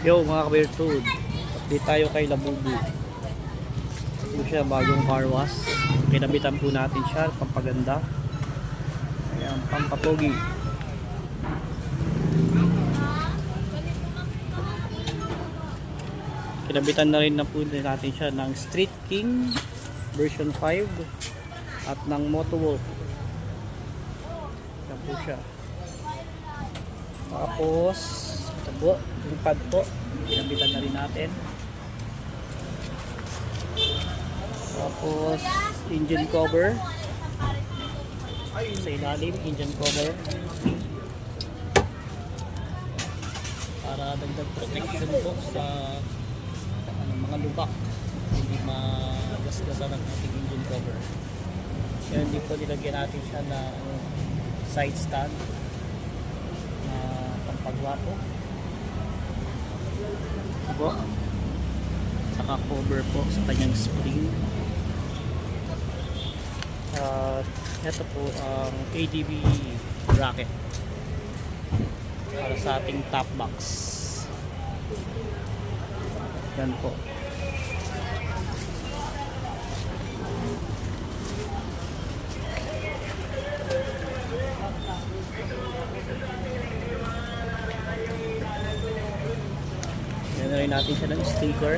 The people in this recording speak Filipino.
Yo mga ka-Beartooth, update tayo kay Labubu. Ito siya, bagong car wash. Kinabitan po natin siya, pampaganda. Ayan, pampapogi. Kinabitan na rin na po natin siya ng Street King version 5 at ng Motowolf. Ayan po siya. Tapos ito po, yung pad po, kinabitan na rin natin. Tapos engine cover sa ilalim, engine cover para dagdag protection po sa mga lubak, hindi magasgasan ang ating engine cover. Kaya hindi po nilagyan natin siya na side stand na pampagwapo po, saka cover po sa kanyang spring. Ito po ang ADB bracket para sa ating top box. Yan po. Yan na rin natin siya ng sticker.